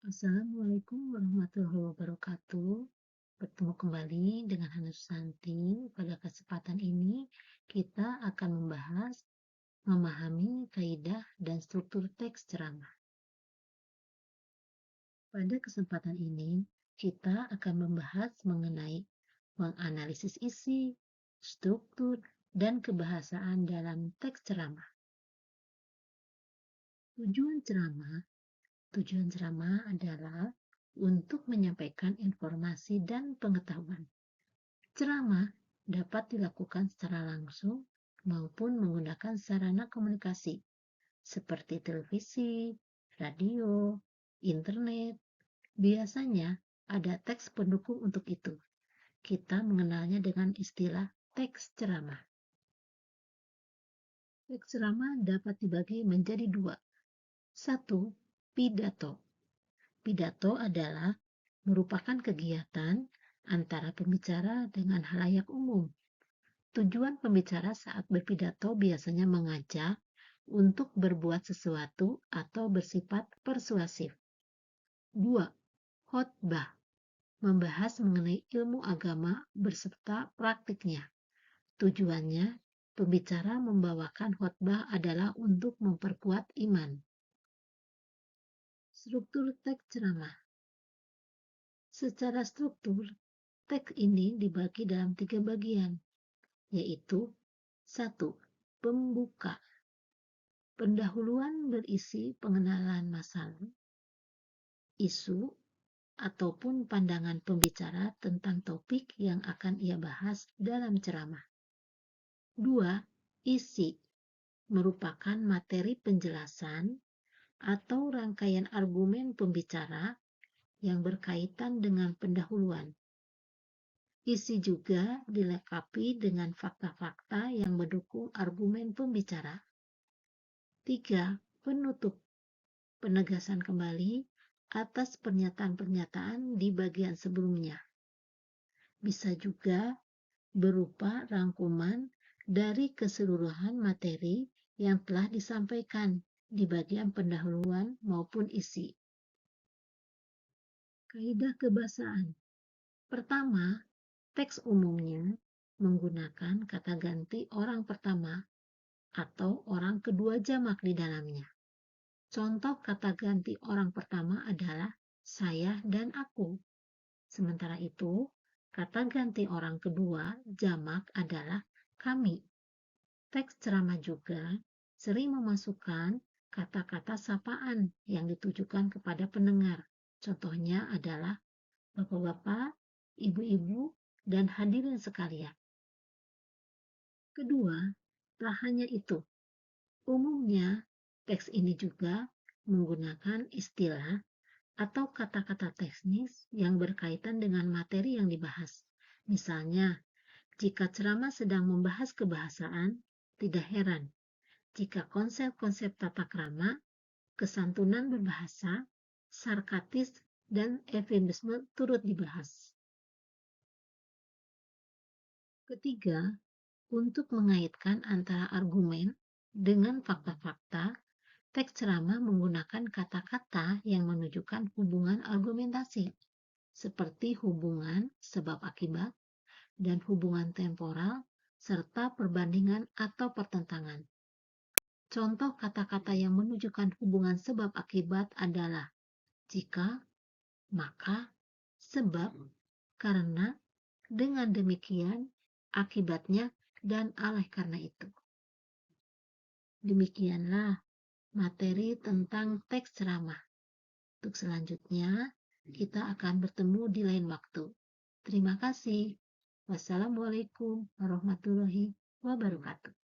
Assalamualaikum warahmatullahi wabarakatuh. Bertemu kembali dengan Hana Susanti. Pada kesempatan ini, kita akan membahas memahami kaidah dan struktur teks ceramah. Pada kesempatan ini, kita akan membahas mengenai menganalisis isi, struktur, dan kebahasaan dalam teks ceramah. Tujuan ceramah adalah untuk menyampaikan informasi dan pengetahuan. Ceramah dapat dilakukan secara langsung maupun menggunakan sarana komunikasi seperti televisi, radio, internet. Biasanya ada teks pendukung untuk itu. Kita mengenalnya dengan istilah teks ceramah. Teks ceramah dapat dibagi menjadi dua. Satu, pidato. Pidato adalah merupakan kegiatan antara pembicara dengan halayak umum. Tujuan pembicara saat berpidato biasanya mengajak untuk berbuat sesuatu atau bersifat persuasif. 2. Khotbah membahas mengenai ilmu agama beserta praktiknya. Tujuannya, pembicara membawakan khotbah adalah untuk memperkuat iman. Struktur teks ceramah. Secara struktur, teks ini dibagi dalam 3 bagian, yaitu 1. Pembuka. Pendahuluan berisi pengenalan masalah, isu, ataupun pandangan pembicara tentang topik yang akan ia bahas dalam ceramah. 2. Isi merupakan materi penjelasan atau rangkaian argumen pembicara yang berkaitan dengan pendahuluan. Isi juga dilengkapi dengan fakta-fakta yang mendukung argumen pembicara. 3. Penutup, penegasan kembali atas pernyataan-pernyataan di bagian sebelumnya. Bisa juga berupa rangkuman dari keseluruhan materi yang telah disampaikan di bagian pendahuluan maupun isi. Kaidah kebahasaan. Pertama, teks umumnya menggunakan kata ganti orang pertama atau orang kedua jamak di dalamnya. Contoh kata ganti orang pertama adalah saya dan aku. Sementara itu, kata ganti orang kedua jamak adalah kami. Teks ceramah juga sering memasukkan kata-kata sapaan yang ditujukan kepada pendengar. Contohnya adalah bapak-bapak, ibu-ibu, dan hadirin sekalian. Kedua, tak hanya itu. Umumnya, teks ini juga menggunakan istilah atau kata-kata teknis yang berkaitan dengan materi yang dibahas. Misalnya, jika ceramah sedang membahas kebahasaan, tidak heran jika konsep-konsep tata krama, kesantunan berbahasa, sarkastis, dan eufemisme turut dibahas. Ketiga, untuk mengaitkan antara argumen dengan fakta-fakta, teks ceramah menggunakan kata-kata yang menunjukkan hubungan argumentasi, seperti hubungan sebab akibat dan hubungan temporal, serta perbandingan atau pertentangan. Contoh kata-kata yang menunjukkan hubungan sebab akibat adalah jika, maka, sebab, karena, dengan demikian, akibatnya, dan oleh karena itu. Demikianlah materi tentang teks ceramah. Untuk selanjutnya, kita akan bertemu di lain waktu. Terima kasih. Wassalamualaikum warahmatullahi wabarakatuh.